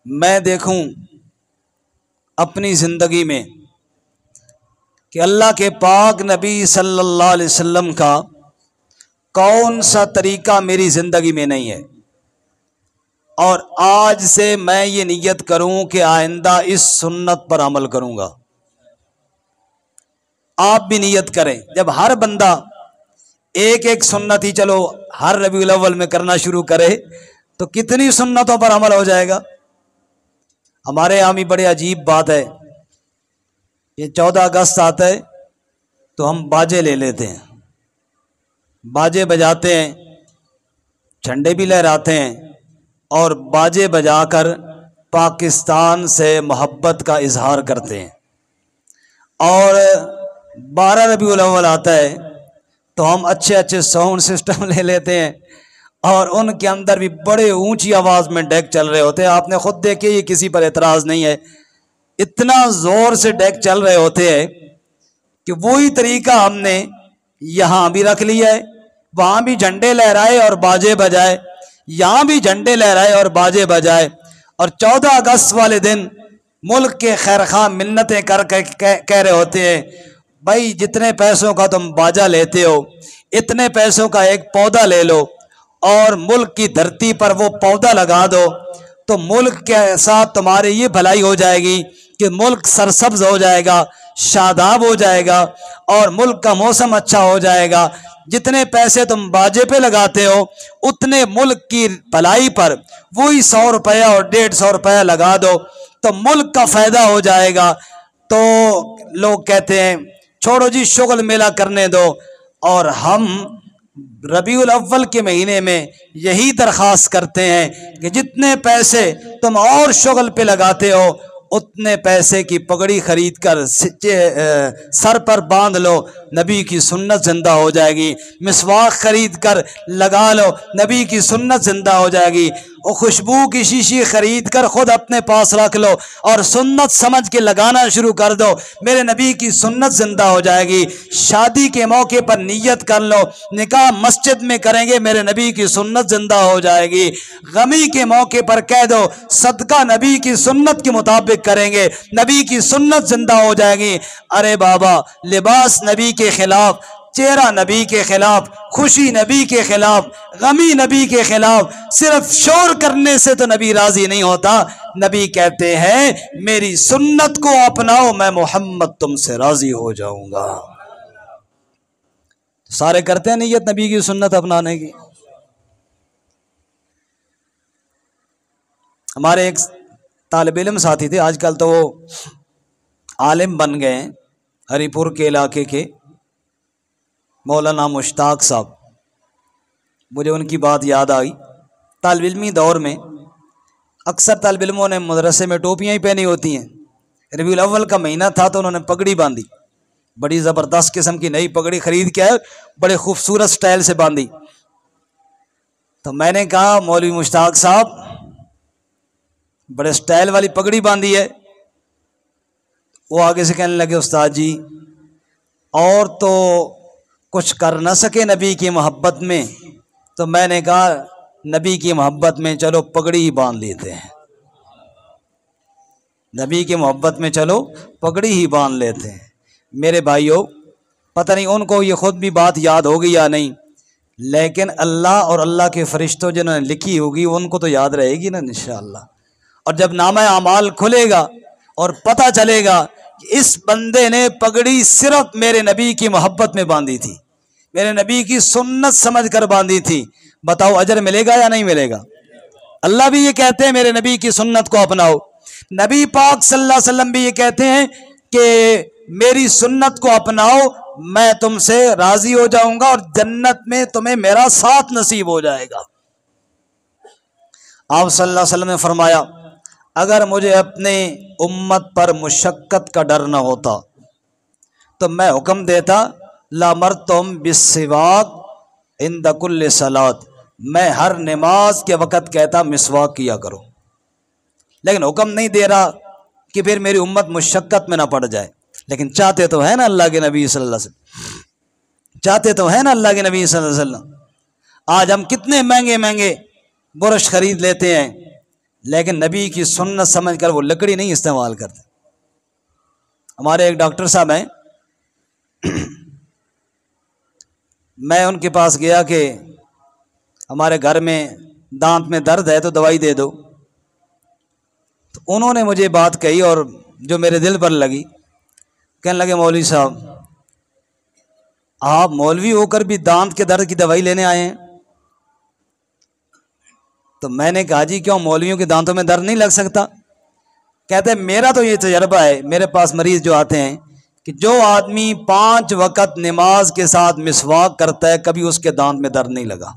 میں دیکھوں اپنی زندگی میں کہ اللہ کے پاک نبی صلی اللہ علیہ وسلم کا کون سا طریقہ میری زندگی میں نہیں ہے، اور آج سے میں یہ نیت کروں کہ آئندہ اس سنت پر عمل کروں گا۔ آپ بھی نیت کریں، جب ہر بندہ ایک ایک سنت ہی چلو ہر ربیع الاول میں کرنا شروع کرے تو کتنی سنتوں پر عمل ہو جائے گا۔ ہمارے یہاں بھی بڑے عجیب بات ہے، یہ 14 اگست آتا ہے تو ہم باجے لے لیتے ہیں، باجے بجاتے ہیں، جھنڈے بھی لہراتے ہیں اور باجے بجا کر پاکستان سے محبت کا اظہار کرتے ہیں۔ اور 12 ربیع الاول آتا ہے تو ہم اچھے ساؤنڈ سسٹم لے لیتے ہیں اور ان کے اندر بھی بڑے اونچی آواز میں ڈیک چل رہے ہوتے ہیں۔ آپ نے خود دیکھے، یہ کسی پر اعتراض نہیں ہے، اتنا زور سے ڈیک چل رہے ہوتے ہیں کہ وہی طریقہ ہم نے یہاں بھی رکھ لیا ہے، وہاں بھی جھنڈے لہرائے اور باجے بجائے، یہاں بھی جھنڈے لہرائے اور باجے بجائے، اور 14 اگست والے دن ملک کے خیرخواہ منتیں کر کے کہہ رہے ہوتے ہیں بھائی جتنے پیسوں کا تم باجا لیتے ہو اتنے پیسوں کا ایک پودا لے لو اور ملک کی دھرتی پر وہ پودا لگا دو تو ملک کے ساتھ تمہاری یہ بھلائی ہو جائے گی کہ ملک سرسبز ہو جائے گا، شاداب ہو جائے گا اور ملک کا موسم اچھا ہو جائے گا۔ جتنے پیسے تم باجے پہ لگاتے ہو اتنے ملک کی بھلائی پر وہی 100 روپیہ اور 150 روپیہ لگا دو تو ملک کا فائدہ ہو جائے گا۔ تو لوگ کہتے ہیں چھوڑو جی شغل میلہ کرنے دو، اور ہم ربیع الاول کے مہینے میں یہی درخواست کرتے ہیں کہ جتنے پیسے تم اور شغل پہ لگاتے ہو اتنے پیسے کی پگڑی خرید کر سر پر باندھ لو، نبی کی سنت زندہ ہو جائے گی۔ مسواک خرید کر لگا لو، نبی کی سنت زندہ ہو جائے گی۔ اور خوشبو کی شیشی خرید کر خود اپنے پاس رکھ لو اور سنت سمجھ کے لگانا شروع کر دو، میرے نبی کی سنت زندہ ہو جائے گی۔ شادی کے موقع پر نیت کر لو، نکاح مسجد میں کریں گے میرے نبی کی سنت زندہ ہو جائے گی۔ غمی کے موقع پر کہہ دو صدقہ نبی کی سنت کے مطابق کریں گے، نبی کی سنت زندہ ہو جائے گی۔ ارے بابا، لباس نبی کے خلاف، چہرہ نبی کے خلاف، خوشی نبی کے خلاف، غمی نبی کے خلاف، صرف شور کرنے سے تو نبی راضی نہیں ہوتا۔ نبی کہتے ہیں میری سنت کو اپناؤ، میں محمد تم سے راضی ہو جاؤں گا۔ سارے کرتے ہیں نیت نبی کی سنت اپنانے کی۔ ہمارے ایک طالب علم ساتھی تھے، آج کل تو وہ عالم بن گئے ہیں، ہری پور کے علاقے کے مولانا مشتاق صاحب۔ مجھے ان کی بات یاد آئی، طالب علمی دور میں اکثر طالب علموں نے مدرسے میں ٹوپیاں ہی پہنی ہوتی ہیں۔ ربیع الاول کا مہینہ تھا تو انہوں نے پگڑی باندھی، بڑی زبردست قسم کی نئی پگڑی خرید کے بڑے خوبصورت سٹائل سے باندھی۔ تو میں نے کہا مولوی مشتاق صاحب بڑے سٹائل والی پگڑی باندھی ہے۔ وہ آگے سے کہنے لگے استاد جی اور تو کچھ کر نہ سکے نبی کی محبت میں، تو میں نے کہا نبی کی محبت میں چلو پگڑی ہی باندھ لیتے ہیں، نبی کی محبت میں چلو پگڑی ہی باندھ لیتے ہیں۔ میرے بھائیوں، پتہ نہیں ان کو یہ خود بھی بات یاد ہوگی یا نہیں، لیکن اللہ اور اللہ کے فرشتوں جنہوں نے لکھی ہوگی ان کو تو یاد رہے گی نا انشاءاللہ۔ اور جب نامہ اعمال کھلے گا اور پتہ چلے گا کہ اس بندے نے پگڑی صرف میرے نبی کی محبت میں باندھی تھی، میرے نبی کی سنت سمجھ کر باندھی تھی، بتاؤ اجر ملے گا یا نہیں ملے گا؟ اللہ بھی یہ کہتے ہیں میرے نبی کی سنت کو اپناؤ، نبی پاک صلی اللہ علیہ وسلم بھی یہ کہتے ہیں کہ میری سنت کو اپناؤ، میں تم سے راضی ہو جاؤں گا اور جنت میں تمہیں میرا ساتھ نصیب ہو جائے گا۔ آپ صلی اللہ علیہ وسلم نے فرمایا اگر مجھے اپنے امت پر مشقت کا ڈر نہ ہوتا تو میں حکم دیتا لامرتم بالسواک عند کل صلاۃ، میں ہر نماز کے وقت کہتا مسواک کیا کرو، لیکن حکم نہیں دے رہا کہ پھر میری امت مشقت میں نہ پڑ جائے۔ لیکن چاہتے تو ہے نا اللہ کے نبی صلی اللہ علیہ وسلم، چاہتے تو ہے نا اللہ کے نبی صلی اللہ علیہ وسلم۔ آج ہم کتنے مہنگے مہنگے برش خرید لیتے ہیں، لیکن نبی کی سنت سمجھ کر وہ لکڑی نہیں استعمال کرتے۔ ہمارے ایک ڈاکٹر صاحب ہیں، میں ان کے پاس گیا کہ ہمارے گھر میں دانت میں درد ہے تو دوائی دے دو، تو انہوں نے مجھے بات کہی اور جو میرے دل پر لگی، کہنے لگے مولوی صاحب آپ مولوی ہو کر بھی دانت کے درد کی دوائی لینے آئے ہیں؟ تو میں نے کہا جی کیوں مولویوں کے دانتوں میں درد نہیں لگ سکتا؟ کہتے میرا تو یہ تجربہ ہے، میرے پاس مریض جو آتے ہیں کہ جو آدمی 5 وقت نماز کے ساتھ مسواک کرتا ہے کبھی اس کے دانت میں درد نہیں لگا۔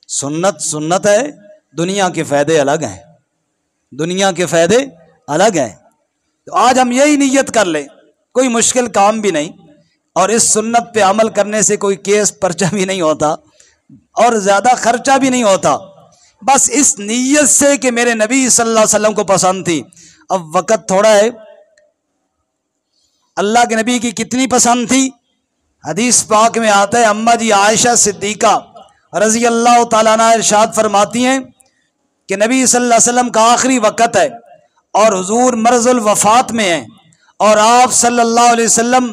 سنت ہے، دنیا کے فائدے الگ ہیں، دنیا کے فائدے الگ ہیں۔ تو آج ہم یہی نیت کر لیں، کوئی مشکل کام بھی نہیں، اور اس سنت پہ عمل کرنے سے کوئی کیس پرچہ بھی نہیں ہوتا اور زیادہ خرچہ بھی نہیں ہوتا، بس اس نیت سے کہ میرے نبی صلی اللہ علیہ وسلم کو پسند تھی۔ اب وقت تھوڑا ہے، اللہ کے نبی کی کتنی پسند تھی؟ حدیث پاک میں آتا ہے اماں جی عائشہ صدیقہ رضی اللہ تعالیٰ عنہ ارشاد فرماتی ہیں کہ نبی صلی اللہ علیہ وسلم کا آخری وقت ہے اور حضور مرض الوفات میں ہیں، اور آپ صلی اللہ علیہ وسلم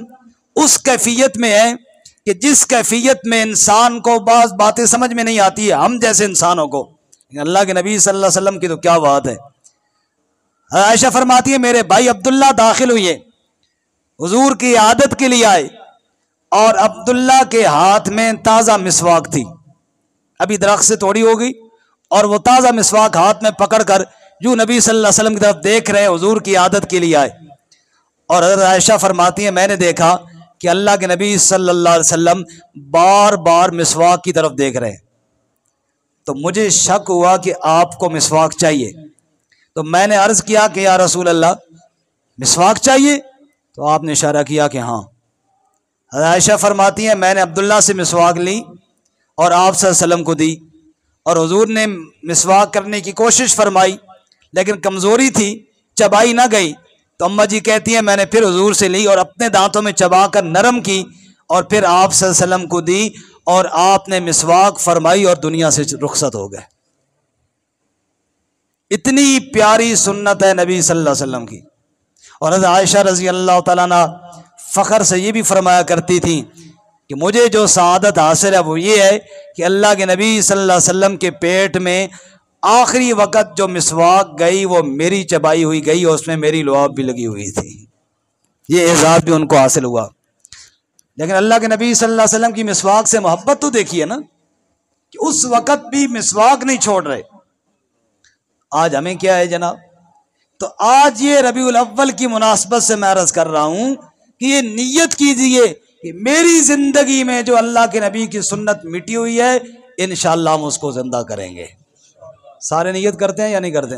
اس کیفیت میں ہیں کہ جس کیفیت میں انسان کو بعض باتیں سمجھ میں نہیں آتی ہے، ہم جیسے انسانوں کو، اللہ کے نبی صلی اللہ علیہ وسلم کی تو کیا بات ہے۔ عائشہ فرماتی ہے میرے بھائی عبداللہ داخل ہوئے، حضور کی عادت کے لیے آئے، اور عبداللہ کے ہاتھ میں تازہ مسواک تھی، ابھی درخت سے توڑی ہو گئی، اور وہ تازہ مسواک ہاتھ میں پکڑ کر جو نبی صلی اللہ علیہ وسلم کی طرف دیکھ رہے ہیں، حضور کی عادت کے لیے آئے۔ اور حضرت عائشہ فرماتی ہیں میں نے دیکھا کہ اللہ کے نبی صلی اللہ علیہ وسلم بار بار مسواک کی طرف دیکھ رہے ہیں، تو مجھے شک ہوا کہ آپ کو مسواک چاہیے، تو میں نے عرض کیا کہ یا رسول اللہ مسواک چاہیے؟ تو آپ نے اشارہ کیا کہ ہاں۔ حضرت عائشہ فرماتی ہیں میں نے عبداللہ سے مسواک لی اور آپ صلی اللہ علیہ وسلم کو دی، اور حضور نے مسواک کرنے کی کوشش فرمائی لیکن کمزوری تھی، چبائی نہ گئی، تو اماں جی کہتی ہیں میں نے پھر حضور سے لی اور اپنے دانتوں میں چبا کر نرم کی اور پھر آپ صلی اللہ علیہ وسلم کو دی، اور آپ نے مسواک فرمائی اور دنیا سے رخصت ہو گئے۔ اتنی پیاری سنت ہے نبی صلی اللہ علیہ وسلم کی۔ اور حضرت عائشہ رضی اللہ تعالیٰ عنہ فخر سے یہ بھی فرمایا کرتی تھی کہ مجھے جو سعادت حاصل ہے وہ یہ ہے کہ اللہ کے نبی صلی اللہ علیہ وسلم کے پیٹ میں آخری وقت جو مسواک گئی وہ میری چبائی ہوئی گئی، اور اس میں میری لعاب بھی لگی ہوئی تھی، یہ اعزاز بھی ان کو حاصل ہوا۔ لیکن اللہ کے نبی صلی اللہ علیہ وسلم کی مسواک سے محبت تو دیکھیے نا، کہ اس وقت بھی مسواک نہیں چھوڑ رہے۔ آج ہمیں کیا ہے جناب؟ تو آج یہ ربیع الاول کی مناسبت سے میں عرض کر رہا ہوں کہ یہ نیت کیجئے کہ میری زندگی میں جو اللہ کے نبی کی سنت مٹی ہوئی ہے انشاءاللہ ہم اس کو زندہ کریں گے۔ سارے نیت کرتے ہیں یا نہیں کرتے؟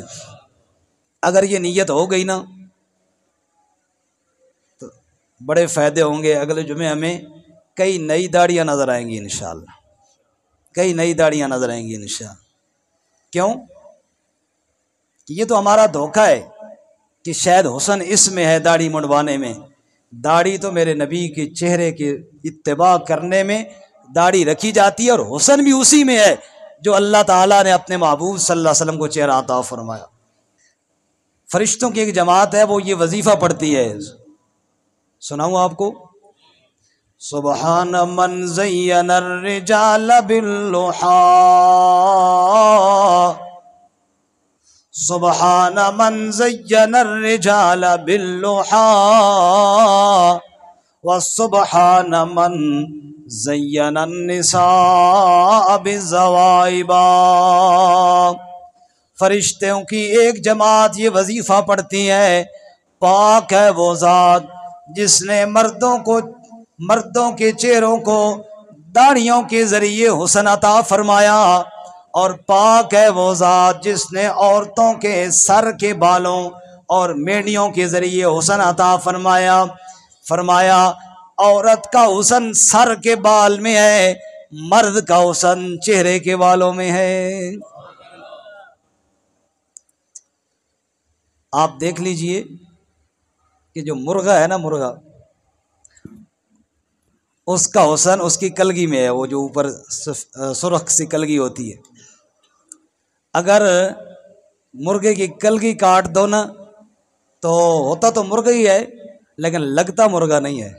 اگر یہ نیت ہو گئی نا تو بڑے فائدے ہوں گے۔ اگلے جمعے ہمیں کئی نئی داڑیاں نظر آئیں گی انشاءاللہ، کئی نئی داڑیاں نظر آئیں گی انشاءاللہ۔ کیوں؟ کہ یہ تو ہمارا دھوکہ ہے کہ شاید حسن اس میں ہے داڑھی منڈوانے میں۔ داڑھی تو میرے نبی کے چہرے کی اتباع کرنے میں داڑھی رکھی جاتی ہے، اور حسن بھی اسی میں ہے جو اللہ تعالیٰ نے اپنے محبوب صلی اللہ علیہ وسلم کو چہرہ عطا فرمایا۔ فرشتوں کی ایک جماعت ہے وہ یہ وظیفہ پڑھتی ہے، سناؤں آپ کو؟ سبحان من زین الرجال باللحا، سبحان من زین الرجال باللحا، وسبحان من زین النساء بالزوائبا۔ فرشتوں کی ایک جماعت یہ وظیفہ پڑھتی ہے، پاک ہے وہ ذات جس نے مردوں کے چہروں کو داڑھیوں کے ذریعے حسن عطا فرمایا، اور پاک ہے وہ ذات جس نے عورتوں کے سر کے بالوں اور میڑیوں کے ذریعے حسن عطا فرمایا۔ فرمایا عورت کا حسن سر کے بال میں ہے، مرد کا حسن چہرے کے بالوں میں ہے۔ آپ دیکھ لیجئے کہ جو مرغا ہے نا، مرغا، اس کا حسن اس کی کلگی میں ہے، وہ جو اوپر سرخ سی کلگی ہوتی ہے۔ اگر مرغے کی کلگی کاٹ دو نا تو ہوتا تو مرغا ہی ہے لیکن لگتا مرغا نہیں ہے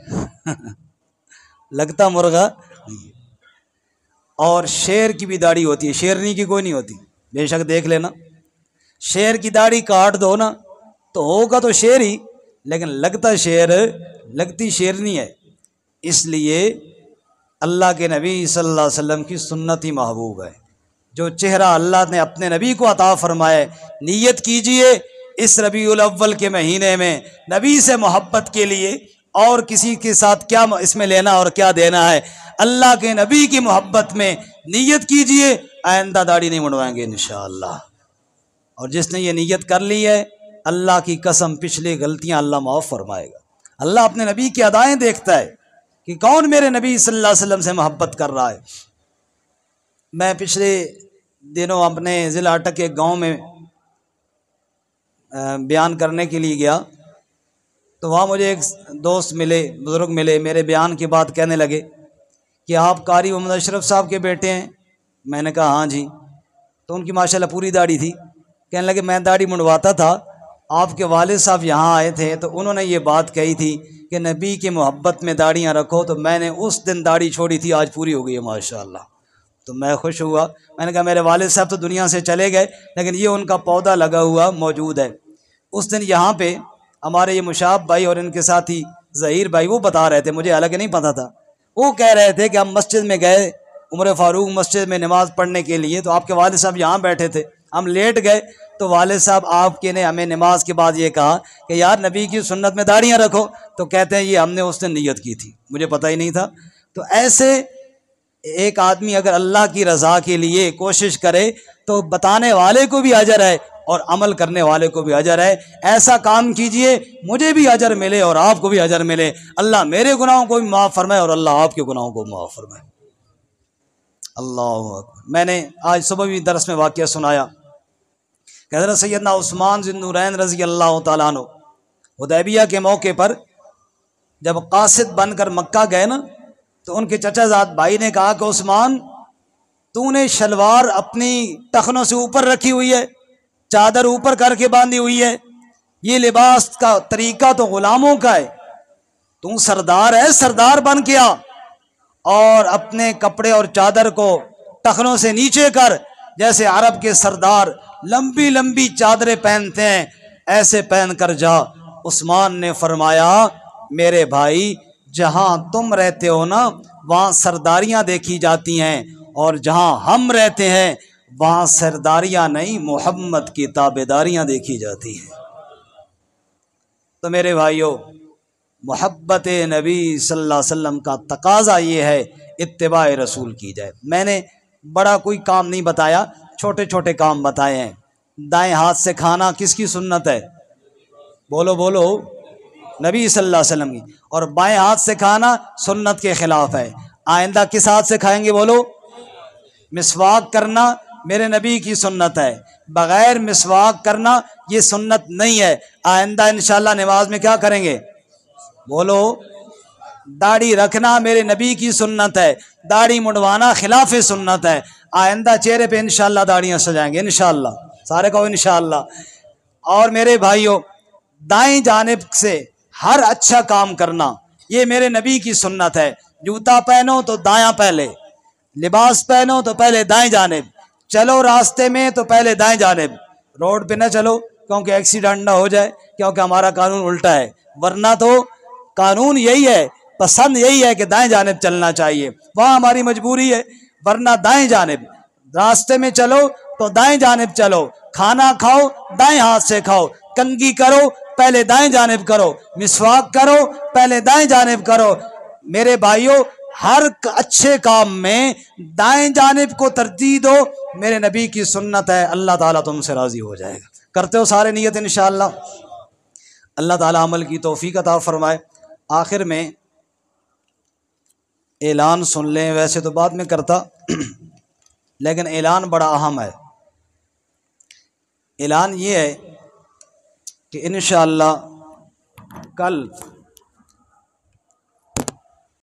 لگتا مرغا نہیں ہے۔ اور شیر کی بھی داڑھی ہوتی ہے، شیرنی کی کوئی نہیں ہوتی، بے شک دیکھ لینا۔ شیر کی داڑھی کاٹ دو نا تو ہوگا تو شیر ہی لیکن لگتا شیر، لگتی شیرنی ہے۔ اس لیے اللہ کے نبی صلی اللہ علیہ وسلم کی سنت ہی محبوب ہے۔ جو چہرہ اللہ نے اپنے نبی کو عطا فرمائے، نیت کیجئے اس ربیع الاول کے مہینے میں نبی سے محبت کے لیے، اور کسی کے ساتھ کیا اس میں لینا اور کیا دینا ہے، اللہ کے نبی کی محبت میں نیت کیجئے آئندہ داڑھی نہیں منڈوائیں گے انشاءاللہ۔ اور جس نے یہ نیت کر لی ہے اللہ کی قسم پچھلی غلطیاں اللہ معاف فرمائے گا۔ اللہ اپنے نبی کی ادائیں دیکھتا ہے کہ کون میرے نبی صلی اللہ علیہ وسلم سے محبت کر رہا ہے۔ میں پچھلے دنوں اپنے ضلع اٹک کے گاؤں میں بیان کرنے کے لیے گیا تو وہاں مجھے ایک دوست ملے، بزرگ ملے، میرے بیان کی بات کہنے لگے کہ آپ قاری محمد اشرف صاحب کے بیٹے ہیں؟ میں نے کہا ہاں جی۔ تو ان کی ماشاءاللہ پوری داڑھی تھی، کہنے لگے میں داڑھی منڈواتا تھا، آپ کے والد صاحب یہاں آئے تھے تو انہوں نے یہ بات کہی تھی کہ نبی کی محبت میں داڑھیاں رکھو، تو میں نے اس دن داڑھی چھوڑی تھی، آج پوری ہو گئی ہے ماشاءاللہ۔ تو میں خوش ہوا، میں نے کہا میرے والد صاحب تو دنیا سے چلے گئے لیکن یہ ان کا پودا لگا ہوا موجود ہے۔ اس دن یہاں پہ ہمارے یہ مشاب بھائی اور ان کے ساتھی ظہیر بھائی وہ بتا رہے تھے، مجھے حالانکہ نہیں پتا تھا، وہ کہہ رہے تھے کہ ہم مسجد میں گئے، عمر فاروق مسجد میں نماز پڑھنے کے لیے، تو آپ کے والد صاحب یہاں بیٹھے تھے، ہم لیٹ گئے تو والد صاحب آپ کے نے ہمیں نماز کے بعد یہ کہا کہ یار نبی کی سنت میں داڑھیاں رکھو، تو کہتے ہیں یہ ہم نے اس دن نیت کی تھی، مجھے پتہ ہی نہیں تھا۔ تو ایسے ایک آدمی اگر اللہ کی رضا کے لیے کوشش کرے تو بتانے والے کو بھی اجر ہے اور عمل کرنے والے کو بھی اجر ہے۔ ایسا کام کیجئے مجھے بھی اجر ملے اور آپ کو بھی اجر ملے، اللہ میرے گناہوں کو بھی معاف فرمائے اور اللہ آپ کے گناہوں کو معاف فرمائے۔ اللہ اکبر۔ میں نے آج صبح بھی درس میں واقعہ سنایا کہ حضرت سیدنا عثمان ذو النورین رضی اللہ تعالیٰ عنہ حدیبیہ کے موقع پر جب قاصد بن کر مکہ گئے نا تو ان کے چچا زاد بھائی نے کہا کہ عثمان تو نے شلوار اپنی ٹخنوں سے اوپر رکھی ہوئی ہے، چادر اوپر کر کے باندھی ہوئی ہے، یہ لباس کا طریقہ تو غلاموں کا ہے، تو سردار ہے، سردار بن کے آ اور اپنے کپڑے اور چادر کو ٹخنوں سے نیچے کر، جیسے عرب کے سردار لمبی لمبی چادریں پہنتے ہیں ایسے پہن کر جا۔ عثمان نے فرمایا میرے بھائی جہاں تم رہتے ہو نا وہاں سرداریاں دیکھی جاتی ہیں، اور جہاں ہم رہتے ہیں وہاں سرداریاں نہیں محمد کی تابعداریاں دیکھی جاتی ہیں۔ تو میرے بھائیو محبت نبی صلی اللہ علیہ وسلم کا تقاضا یہ ہے اتباع رسول کی جائے۔ میں نے بڑا کوئی کام نہیں بتایا، چھوٹے چھوٹے کام بتائے ہیں۔ دائیں ہاتھ سے کھانا کس کی سنت ہے؟ بولو بولو، نبی صلی اللہ علیہ وسلم کی۔ اور بائیں ہاتھ سے کھانا سنت کے خلاف ہے۔ آئندہ کس ہاتھ سے کھائیں گے بولو؟ مسواک کرنا میرے نبی کی سنت ہے، بغیر مسواک کرنا یہ سنت نہیں ہے۔ آئندہ انشاءاللہ نماز میں کیا کریں گے بولو؟ داڑھی رکھنا میرے نبی کی سنت ہے، داڑھی منڈوانا خلاف سنت ہے۔ آئندہ چہرے پہ انشاءاللہ داڑھیاں سجائیں گے انشاءاللہ، سارے کہو انشاءاللہ۔ اور میرے بھائیوں دائیں جانب سے ہر اچھا کام کرنا یہ میرے نبی کی سنت ہے۔ جوتا پہنو تو دایاں پہلے، لباس پہنو تو پہلے دائیں جانب، چلو راستے میں تو پہلے دائیں جانب، روڈ پہ نہ چلو کیونکہ ایکسیڈنٹ نہ ہو جائے، کیونکہ ہمارا قانون الٹا ہے، ورنہ تو قانون یہی ہے، پسند یہی ہے کہ دائیں جانب چلنا چاہیے، وہاں ہماری مجبوری ہے، ورنہ دائیں جانب۔ راستے میں چلو تو دائیں جانب چلو، کھانا کھاؤ دائیں ہاتھ سے کھاؤ، کنگھی کرو پہلے دائیں جانب کرو، مسواک کرو پہلے دائیں جانب کرو۔ میرے بھائیوں ہر اچھے کام میں دائیں جانب کو ترجیح دو، میرے نبی کی سنت ہے، اللہ تعالیٰ تم سے راضی ہو جائے گا۔ کرتے ہو سارے نیت انشاءاللہ؟ اللہ تعالیٰ عمل کی توفیق عطا فرمائے۔ آخر میں اعلان سن لیں، ویسے تو بعد میں کرتا لیکن اعلان بڑا اہم ہے۔ اعلان یہ ہے کہ انشاءاللہ کل